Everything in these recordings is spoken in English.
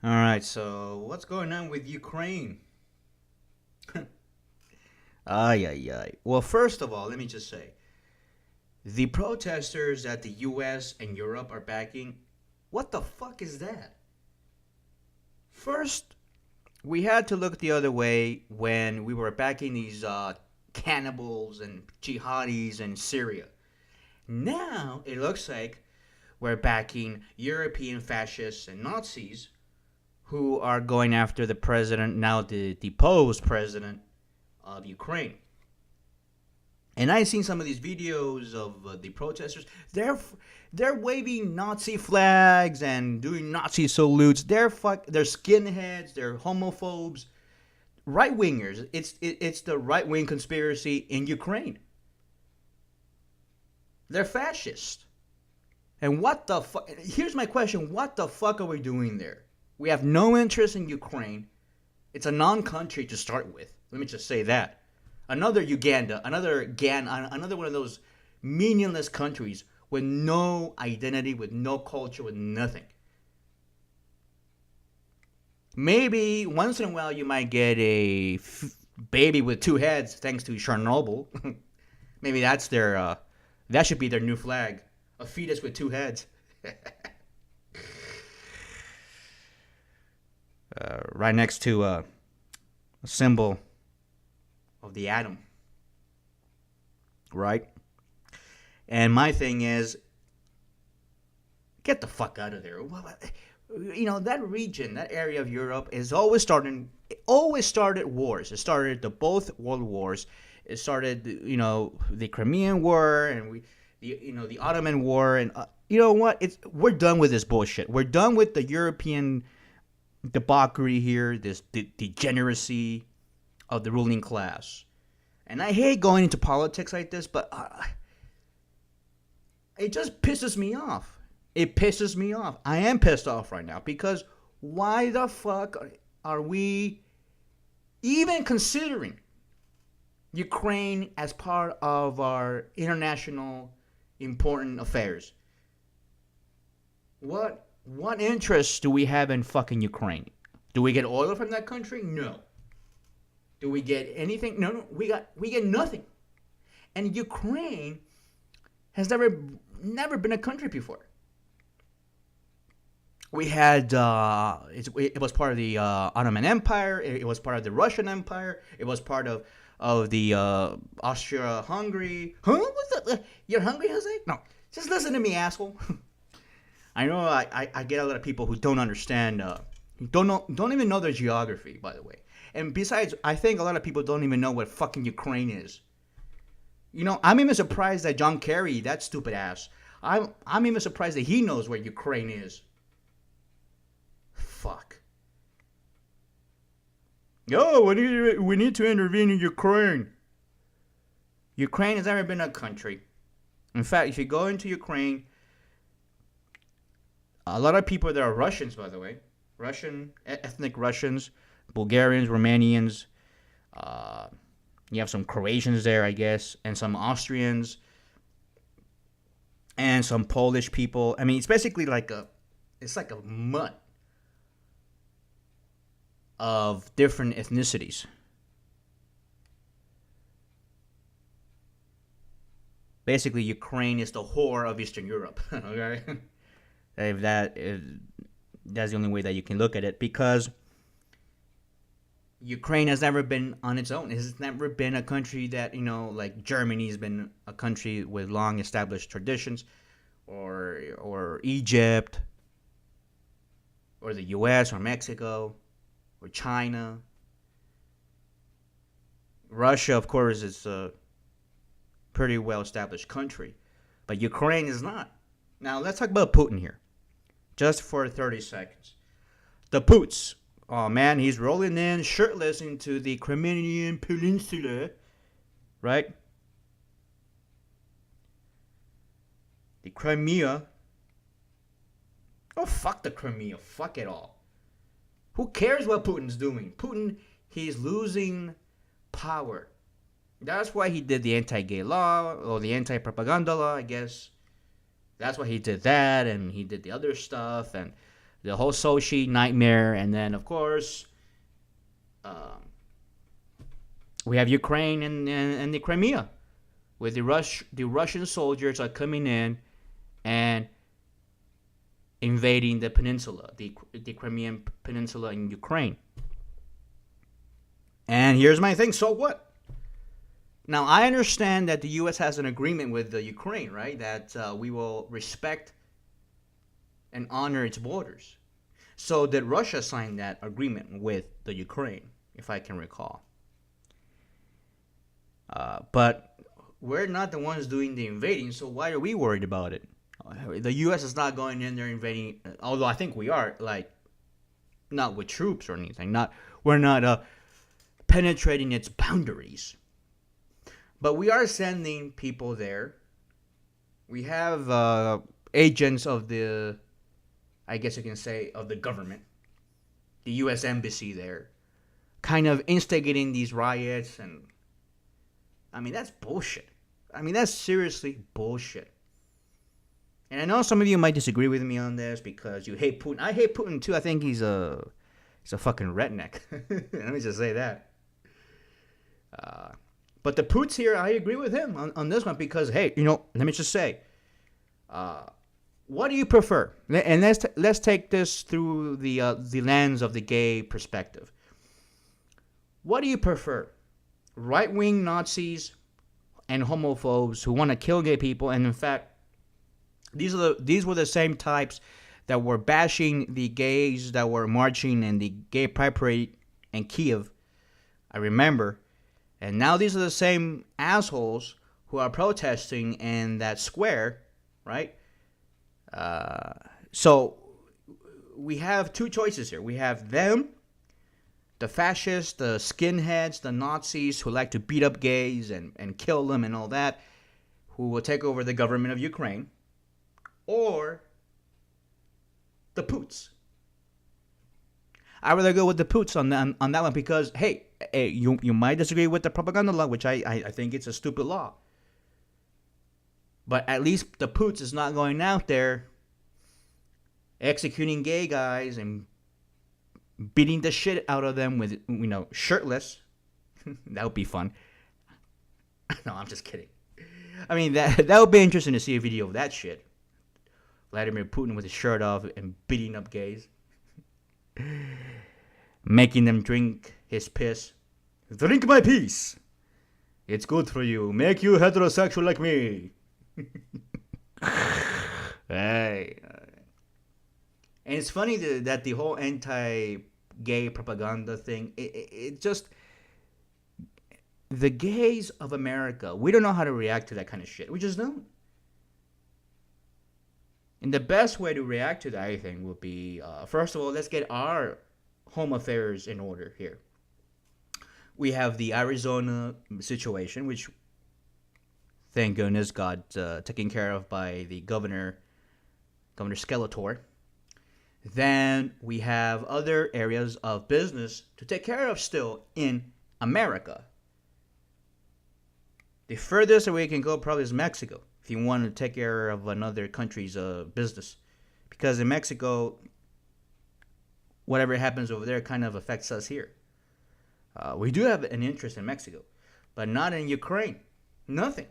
All right, so what's going on with Ukraine? Ay, ay, ay. Well, first of all, let me just say the protesters that the US and Europe are backing, what the fuck is that? First, we had to look the other way when we were backing these cannibals and jihadis in Syria. Now, it looks like we're backing European fascists and Nazis who are going after the president, now the deposed president of Ukraine. And I've seen some of these videos of the protesters. They're waving Nazi flags and doing Nazi salutes. They're skinheads. They're homophobes, right wingers. It's the right wing conspiracy in Ukraine. They're fascist. And what the fuck? Here's my question: what the fuck are we doing there? We have no interest in Ukraine. It's a non-country to start with. Let me just say that. Another Uganda, another one of those meaningless countries with no identity, with no culture, with nothing. Maybe once in a while you might get a baby with two heads thanks to Chernobyl. Maybe that should be their new flag, a fetus with two heads. Right next to a symbol of the atom, right? And my thing is, get the fuck out of there. That region, that area of Europe is it always started wars. It started the both world wars. It started, the Crimean War and the Ottoman War. And you know what? We're done with this bullshit. We're done with the European debauchery here, this degeneracy of the ruling class. And I hate going into politics like this, but it just pisses me off. It pisses me off. I am pissed off right now because why the fuck are we even considering Ukraine as part of our international important affairs? What interest do we have in fucking Ukraine? Do we get oil from that country? No. Do we get anything? No. We get nothing. And Ukraine has never been a country before. We had it was part of the Ottoman Empire. It was part of the Russian Empire. It was part of the Austria-Hungary. Huh? What's that? You're hungry, Jose? No, just listen to me, asshole. I know I get a lot of people who don't understand, don't even know their geography, by the way. And besides, I think a lot of people don't even know what fucking Ukraine is. I'm even surprised that John Kerry, that stupid ass, I'm even surprised that he knows where Ukraine is. Fuck. Yo, we need to intervene in Ukraine. Ukraine has never been a country. In fact, if you go into Ukraine, a lot of people there are Russians, by the way. Ethnic Russians, Bulgarians, Romanians. You have some Croatians there, I guess, and some Austrians, and some Polish people. I mean, it's basically it's like a mutt of different ethnicities. Basically, Ukraine is the whore of Eastern Europe. Okay, if that's the only way that you can look at it, because Ukraine has never been on its own. It has never been a country that, like Germany has been a country with long established traditions, or Egypt, or the U.S. or Mexico, or China. Russia, of course, is a pretty well established country, but Ukraine is not. Now let's talk about Putin here, just for 30 seconds. The Poots. Oh man, he's rolling in shirtless into the Crimean Peninsula, right? The Crimea. Oh, fuck the Crimea. Fuck it all. Who cares what Putin's doing? He's losing power. That's why he did the anti-gay law, or the anti-propaganda law, I guess. That's why he did that, and he did the other stuff, and the whole Sochi nightmare, and then of course we have Ukraine and the Crimea, where the Russian soldiers are coming in and invading the peninsula, the Crimean Peninsula in Ukraine. And here's my thing, so what? Now, I understand that the U.S. has an agreement with the Ukraine, right? That we will respect and honor its borders. So did Russia sign that agreement with the Ukraine, if I can recall? But we're not the ones doing the invading, so why are we worried about it? The U.S. is not going in there invading, although I think we are, like, not with troops or anything. We're not penetrating its boundaries. But we are sending people there. We have agents of the, I guess you can say, of the government, the U.S. Embassy there, kind of instigating these riots. And I mean, that's bullshit. I mean, that's seriously bullshit. And I know some of you might disagree with me on this because you hate Putin. I hate Putin too. I think he's a fucking redneck. Let me just say that. But the Poots here, I agree with him on this one because, hey, let me just say, what do you prefer? And let's take this through the lens of the gay perspective. What do you prefer? Right-wing Nazis and homophobes who want to kill gay people, and in fact, these were the same types that were bashing the gays that were marching in the gay pride parade in Kiev. I remember. And now these are the same assholes who are protesting in that square, right? So we have two choices here. We have them, the fascists, the skinheads, the Nazis who like to beat up gays and kill them and all that, who will take over the government of Ukraine. Or the Poots. I'd rather go with the Poots on that one because, hey, you might disagree with the propaganda law, which I think it's a stupid law. But at least the Poots is not going out there executing gay guys and beating the shit out of them with, shirtless. That would be fun. No, I'm just kidding. I mean, that would be interesting to see a video of that shit. Vladimir Putin with his shirt off and beating up gays. Making them drink his piss. Drink my piss. It's good for you. Make you heterosexual like me. Hey. And it's funny that the whole anti-gay propaganda thing, it just... The gays of America, we don't know how to react to that kind of shit. We just don't. And the best way to react to that, I think, would be, first of all, let's get our home affairs in order here. We have the Arizona situation, which, thank goodness, got taken care of by the Governor Skeletor. Then we have other areas of business to take care of still in America. The furthest away you can go probably is Mexico, if you want to take care of another country's business. Because in Mexico, whatever happens over there kind of affects us here. We do have an interest in Mexico, but not in Ukraine. Nothing.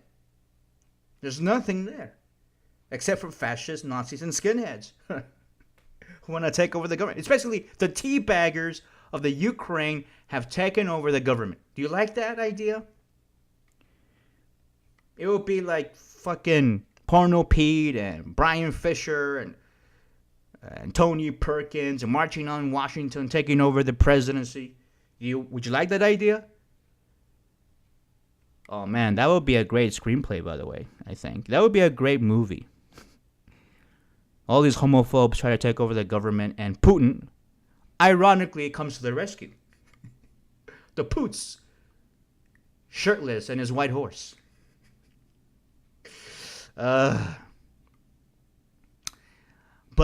There's nothing there. Except for fascists, Nazis, and skinheads who want to take over the government. Especially the teabaggers of the Ukraine have taken over the government. Do you like that idea? It would be like fucking Porno Pete and Brian Fisher and Tony Perkins and marching on Washington, taking over the presidency. Would you like that idea? Oh man, that would be a great screenplay, by the way, I think. That would be a great movie. All these homophobes try to take over the government, and Putin, ironically, comes to the rescue. The Poots, shirtless and his white horse. But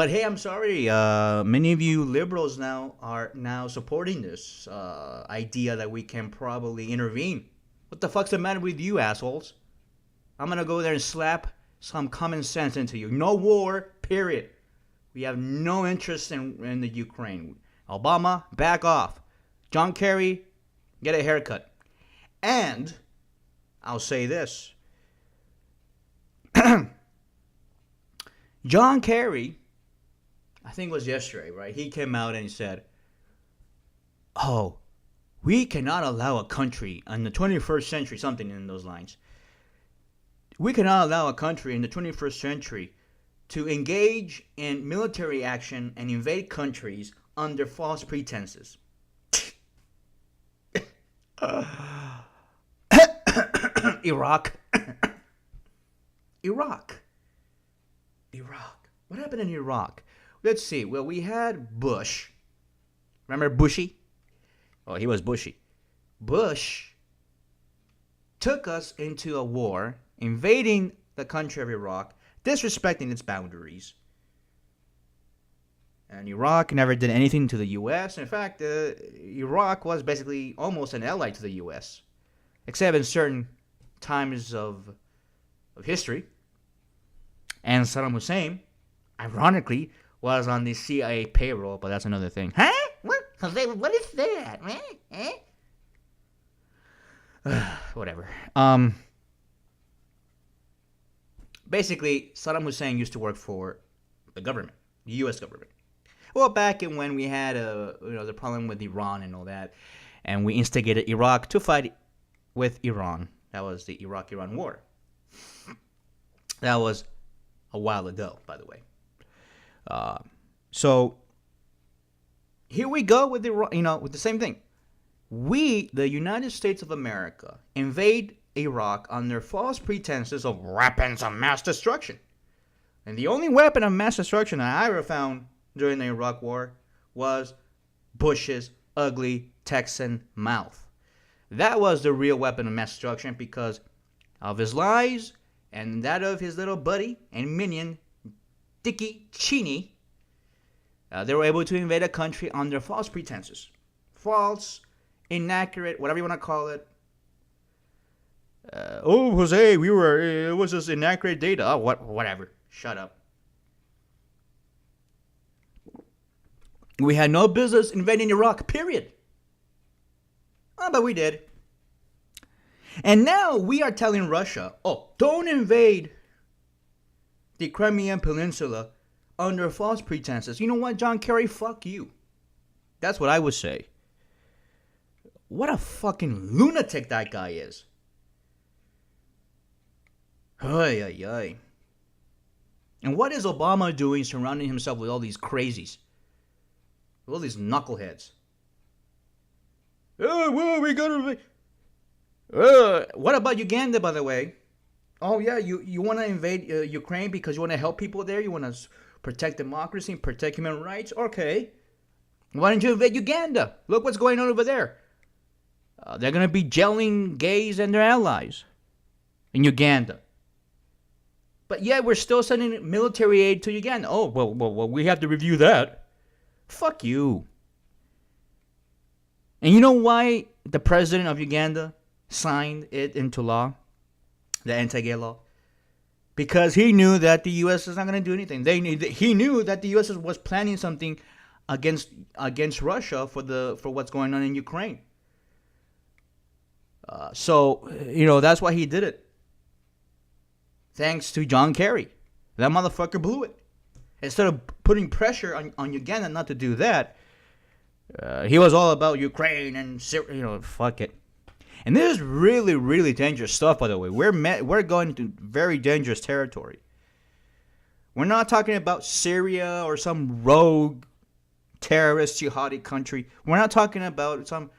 hey, I'm sorry. Many of you liberals are now supporting this idea that we can probably intervene. What the fuck's the matter with you, assholes? I'm gonna go there and slap some common sense into you. No war, period. We have no interest in the Ukraine. Obama, back off. John Kerry, get a haircut. And I'll say this. John Kerry, I think it was yesterday, right? He came out and he said, oh, we cannot allow a country in the 21st century, something in those lines. We cannot allow a country in the 21st century to engage in military action and invade countries under false pretenses. Iraq. What happened in Iraq? Let's see. Well, we had Bush. Remember Bushy? Oh, he was Bushy. Bush took us into a war, invading the country of Iraq, disrespecting its boundaries. And Iraq never did anything to the U.S. In fact, Iraq was basically almost an ally to the U.S., except in certain times of history. And Saddam Hussein, ironically, was on the CIA payroll, but that's another thing. Huh? What is that? Whatever. Basically, Saddam Hussein used to work for the government, the U.S. government. Well, back in when we had the problem with Iran and all that, and we instigated Iraq to fight with Iran. That was the Iraq-Iran war. That was a while ago, by the way. So here we go with with the same thing. We, the United States of America, invade Iraq under false pretenses of weapons of mass destruction. And the only weapon of mass destruction that I ever found during the Iraq War was Bush's ugly Texan mouth. That was the real weapon of mass destruction because of his lies and that of his little buddy and minion, Dickie Cheney. They were able to invade a country under false pretenses. False, inaccurate, whatever you want to call it. Jose, it was just inaccurate data. Oh, whatever. Shut up. We had no business invading Iraq, period. Oh, but we did. And now we are telling Russia, don't invade the Crimean Peninsula under false pretenses. You know what, John Kerry? Fuck you. That's what I would say. What a fucking lunatic that guy is. Ay, ay, ay. And what is Obama doing surrounding himself with all these crazies? With all these knuckleheads? Oh, well, we gotta... what about Uganda, by the way? Oh, yeah, you want to invade Ukraine because you want to help people there? You want to protect democracy and protect human rights? Okay. Why don't you invade Uganda? Look what's going on over there. They're going to be jailing gays and their allies in Uganda. But yet we're still sending military aid to Uganda. Oh, well, we have to review that. Fuck you. And you know why the president of Uganda signed it into law? The anti-gay law? Because he knew that the U.S. is not going to do anything. He knew that the U.S. was planning something against Russia for what's going on in Ukraine. So that's why he did it. Thanks to John Kerry. That motherfucker blew it. Instead of putting pressure on Uganda not to do that, he was all about Ukraine and Syria. Fuck it. And this is really, really dangerous stuff, by the way. We're going into very dangerous territory. We're not talking about Syria or some rogue terrorist jihadi country. We're not talking about some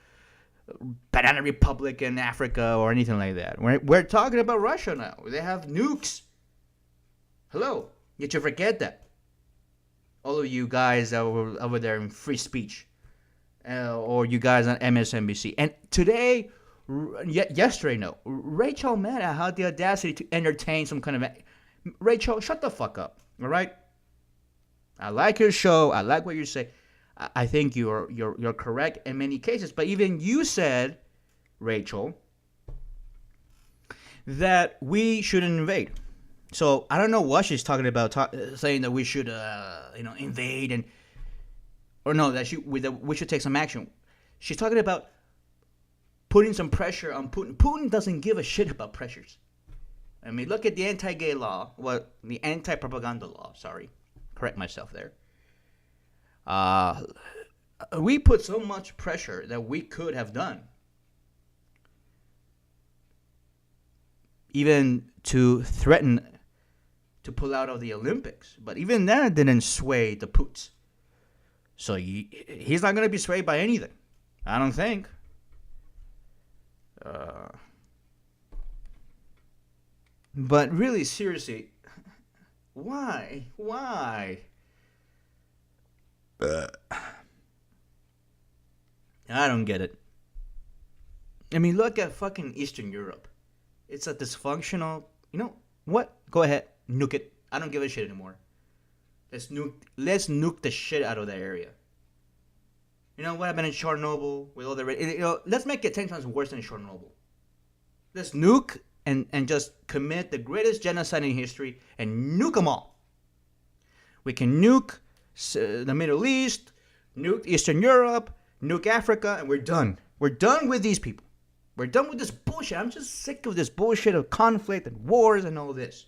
banana republic in Africa or anything like that. We're talking about Russia now. They have nukes. Hello. Yet you forget that. All of you guys over there in free speech. Or you guys on MSNBC. And today... yesterday, no. Rachel Maddow had the audacity to entertain some kind of... Rachel, shut the fuck up. All right? I like your show. I like what you say. I think you're correct in many cases. But even you said, Rachel, that we shouldn't invade. So I don't know what she's talking about, saying that we should, invade and or no, that we should take some action. She's talking about putting some pressure on Putin. Putin doesn't give a shit about pressures. I mean, look at the anti-gay law, the anti-propaganda law. Sorry, correct myself there. We put so much pressure that we could have done, even to threaten to pull out of the Olympics. But even that didn't sway the Poots. So he's not going to be swayed by anything. I don't think. But really, seriously, why? Why? I don't get it. I mean, look at fucking Eastern Europe. It's a dysfunctional. You know what? Go ahead, nuke it. I don't give a shit anymore. Let's nuke the shit out of that area. You know what happened in Chernobyl with all the let's make it 10 times worse than Chernobyl. Let's nuke and just commit the greatest genocide in history and nuke them all. We can nuke the Middle East, nuke Eastern Europe, nuke Africa, and we're done. We're done with these people. We're done with this bullshit. I'm just sick of this bullshit of conflict and wars and all this.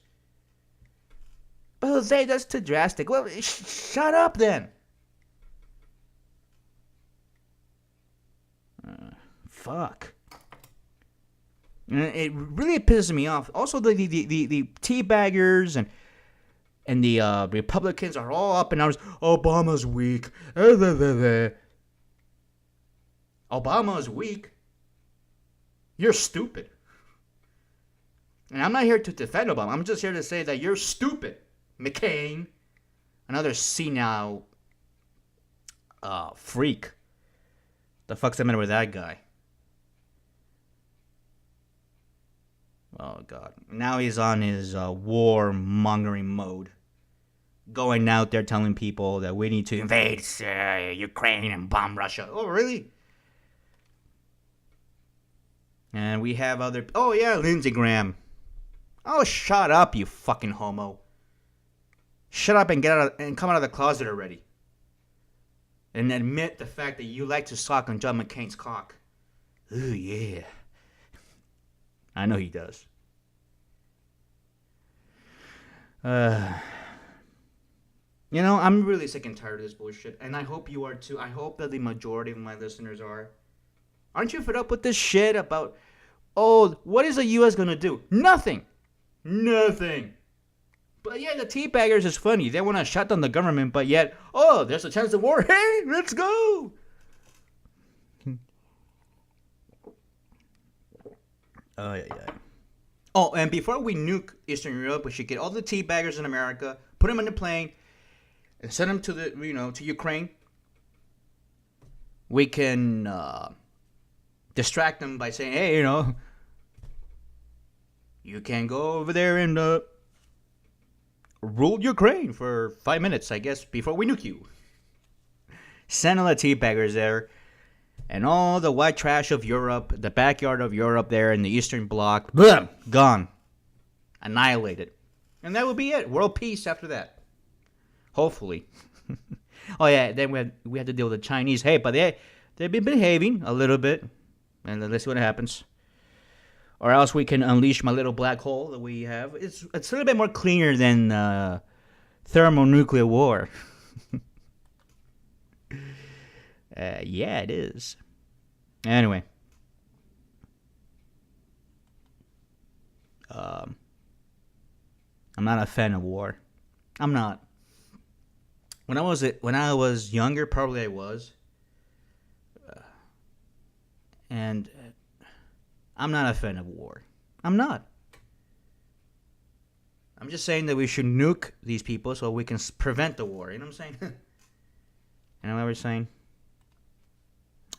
But Jose, that's too drastic. Well, shut up then. Fuck. It really pisses me off. Also, the teabaggers and the Republicans are all up in arms. Obama's weak. Obama's weak. You're stupid. And I'm not here to defend Obama. I'm just here to say that you're stupid. McCain, another senile freak. The fuck's the matter with that guy? Oh, God. Now he's on his war-mongering mode. Going out there telling people that we need to invade Ukraine and bomb Russia. Oh, really? And we have other... Oh, yeah, Lindsey Graham. Oh, shut up, you fucking homo. Shut up and come out of the closet already. And admit the fact that you like to suck on John McCain's cock. Ooh, yeah. I know he does. I'm really sick and tired of this bullshit. And I hope you are too. I hope that the majority of my listeners are. Aren't you fed up with this shit about, what is the U.S. going to do? Nothing. Nothing. But yeah, the teabaggers is funny. They want to shut down the government, but yet, there's a chance of war. Hey, let's go. Yeah. Oh, and before we nuke Eastern Europe, we should get all the teabaggers in America, put them in a plane, and send them to Ukraine. We can distract them by saying, hey, you can go over there and rule Ukraine for 5 minutes, I guess, before we nuke you. Send all the teabaggers there. And all the white trash of Europe, the backyard of Europe there in the Eastern Bloc, boom, gone. Annihilated. And that would be it. World peace after that. Hopefully. Oh, yeah, then we had to deal with the Chinese. Hey, but they've been behaving a little bit. And let's see what happens. Or else we can unleash my little black hole that we have. It's a little bit more cleaner than thermonuclear war. Yeah, it is. Anyway. I'm not a fan of war. I'm not. When I was younger, probably I was. And I'm not a fan of war. I'm not. I'm just saying that we should nuke these people so we can prevent the war. You know what I'm saying? You know what we're saying?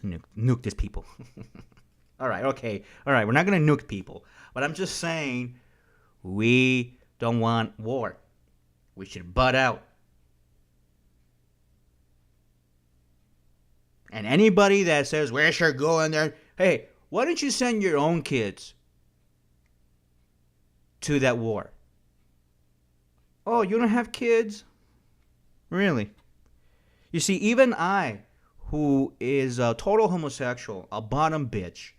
Nuke these people. All right, okay. All right, we're not going to nuke people. But I'm just saying we don't want war. We should butt out. And anybody that says, we should go in there, hey, why don't you send your own kids to that war? Oh, you don't have kids? Really? You see, even I, who is a total homosexual, a bottom bitch,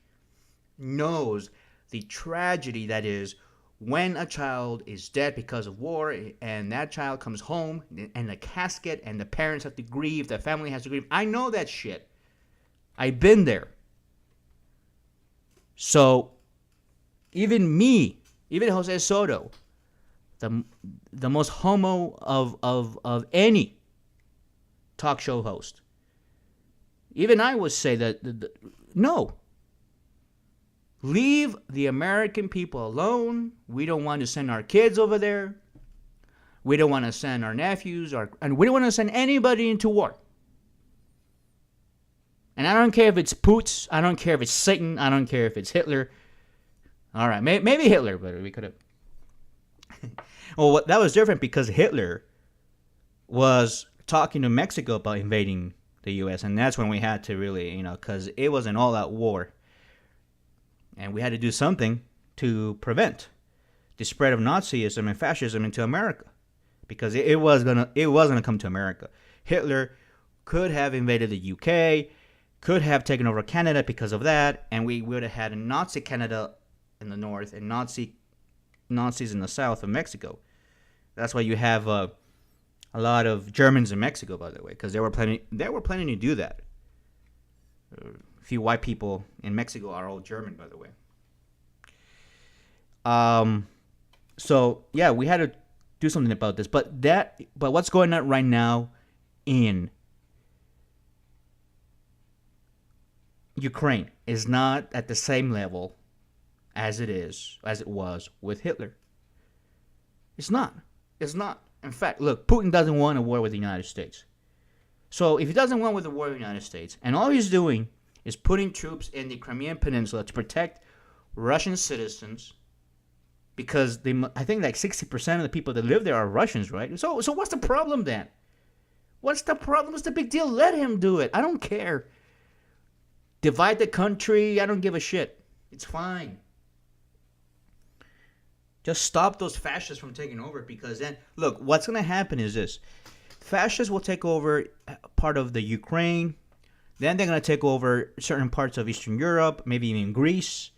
knows the tragedy that is when a child is dead because of war and that child comes home and the casket and the parents have to grieve, the family has to grieve. I know that shit. I've been there. So even me, even Jose Soto, the the most homo of any talk show host, even I would say that no, leave the American people alone. We don't want to send our kids over there. We don't want to send our nephews, and we don't want to send anybody into war. And I don't care if it's Poots. I don't care if it's Satan. I don't care if it's Hitler. All right, maybe Hitler, but we could have. Well, that was different because Hitler was talking to Mexico about invading the U.S., and that's when we had to really, because it was an all-out war. And we had to do something to prevent the spread of Nazism and fascism into America, because it was gonna come to America. Hitler could have invaded the UK, could have taken over Canada because of that, and we would have had a Nazi Canada in the north and Nazis in the south of Mexico. That's why you have a lot of Germans in Mexico, by the way, because they were planning to do that. A few white people in Mexico are all German, by the way. So yeah, we had to do something about this. But what's going on right now in Ukraine is not at the same level as it was with Hitler. It's not. In fact, look, Putin doesn't want a war with the United States. So if he doesn't want a war with the United States, and all he's doing is putting troops in the Crimean Peninsula to protect Russian citizens, because I think like 60% of the people that live there are Russians, right? So what's the problem then? What's the problem? What's the big deal? Let him do it. I don't care. Divide the country. I don't give a shit. It's fine. Just stop those fascists from taking over, because then, look, what's going to happen is this. Fascists will take over part of the Ukraine. Then they're going to take over certain parts of Eastern Europe, maybe even Greece.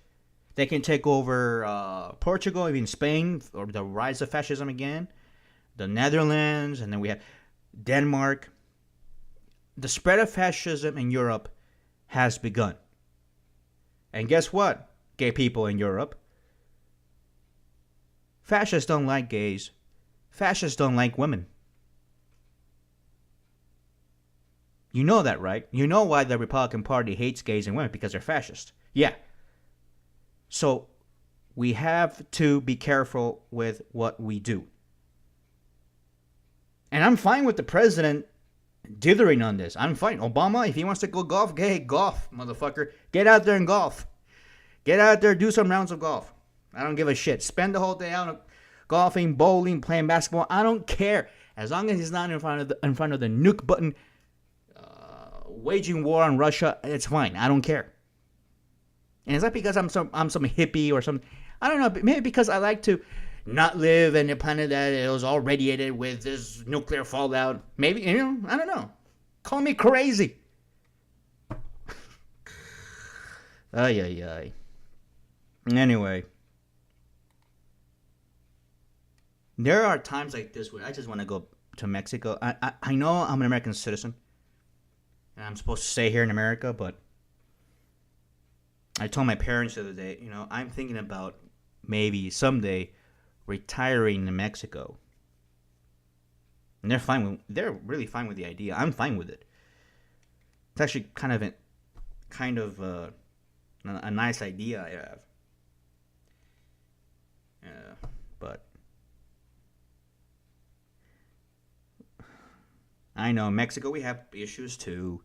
They can take over Portugal, even Spain, or the rise of fascism again. The Netherlands, and then we have Denmark. The spread of fascism in Europe has begun. And guess what, gay people in Europe? Fascists don't like gays. Fascists don't like women. You know that, right? You know why the Republican Party hates gays and women, because they're fascist. Yeah. So we have to be careful with what we do. And I'm fine with the president dithering on this. I'm fine. Obama, if he wants to go golf, hey, golf, motherfucker. Get out there and golf. Get out there, do some rounds of golf. I don't give a shit. Spend the whole day out golfing, bowling, playing basketball. I don't care. As long as he's not in front of the nuke button, waging war on Russia, it's fine. I don't care. And it's not because I'm some hippie or something. I don't know. Maybe because I like to not live in a planet that it was all radiated with this nuclear fallout. Maybe, I don't know. Call me crazy. Ay. Anyway. There are times like this where I just want to go to Mexico. I know I'm an American citizen, and I'm supposed to stay here in America, but I told my parents the other day, I'm thinking about maybe someday retiring in Mexico. And they're really fine with the idea. I'm fine with it. It's actually kind of a nice idea I have. But I know Mexico, we have issues too.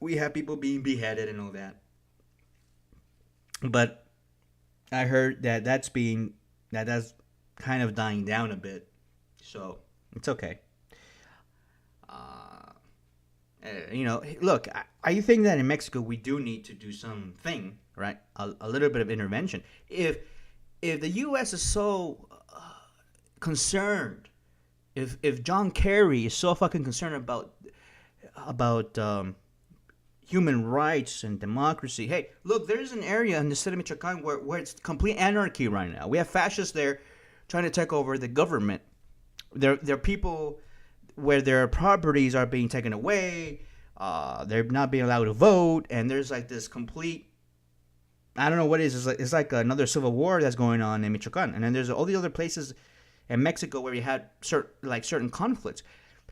We have people being beheaded and all that. But I heard that's kind of dying down a bit. So it's okay. Look, I think that in Mexico we do need to do something, right? A little bit of intervention. If the U.S. is so concerned, if John Kerry is so fucking concerned about human rights and democracy, hey, look, there's an area in the state of Michoacan where it's complete anarchy right now. We have fascists there trying to take over the government. There are people where their properties are being taken away. They're not being allowed to vote, and there's like this complete, I don't know what it is. It's like another civil war that's going on in Michoacan, and then there's all the other places in Mexico where you had certain conflicts.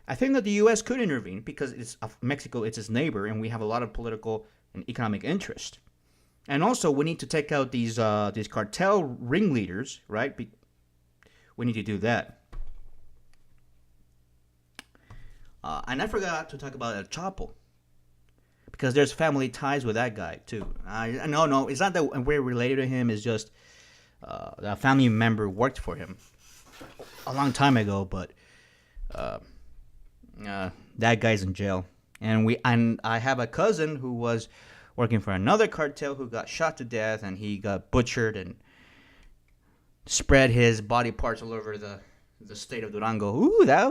I think that the U.S. could intervene because it's Mexico, it's its neighbor, and we have a lot of political and economic interest. And also, we need to take out these cartel ringleaders, right? We need to do that. And I forgot to talk about El Chapo, because there's family ties with that guy too. No, it's not that we're related to him. It's just a family member worked for him a long time ago, but that guy's in jail. And I have a cousin who was working for another cartel who got shot to death, and he got butchered and spread his body parts all over the state of Durango. Ooh, that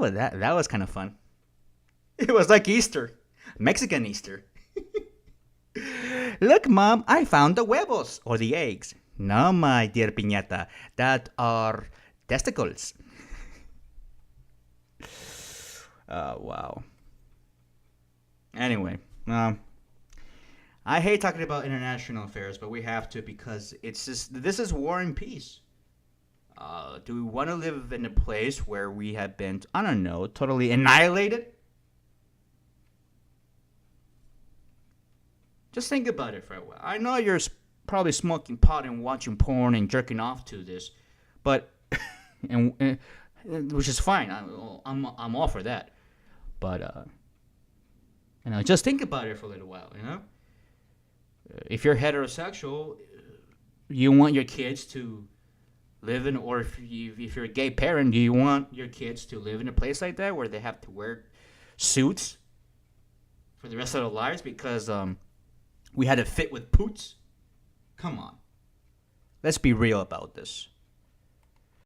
was kind of fun. It was like Easter, Mexican Easter. Look, Mom, I found the huevos, or the eggs. No, my dear Piñata, that are testicles. Wow. Anyway, I hate talking about international affairs, but we have to, because this is war and peace. Do we want to live in a place where we have been, I don't know, totally annihilated? Just think about it for a while. I know you're probably smoking pot and watching porn and jerking off to this, but which is fine. I'm all for that. But just think about it for a little while. If you're heterosexual, you want your kids to live in, or if you're a gay parent, do you want your kids to live in a place like that where they have to wear suits for the rest of their lives because we had to fit with poots? Come on. Let's be real about this.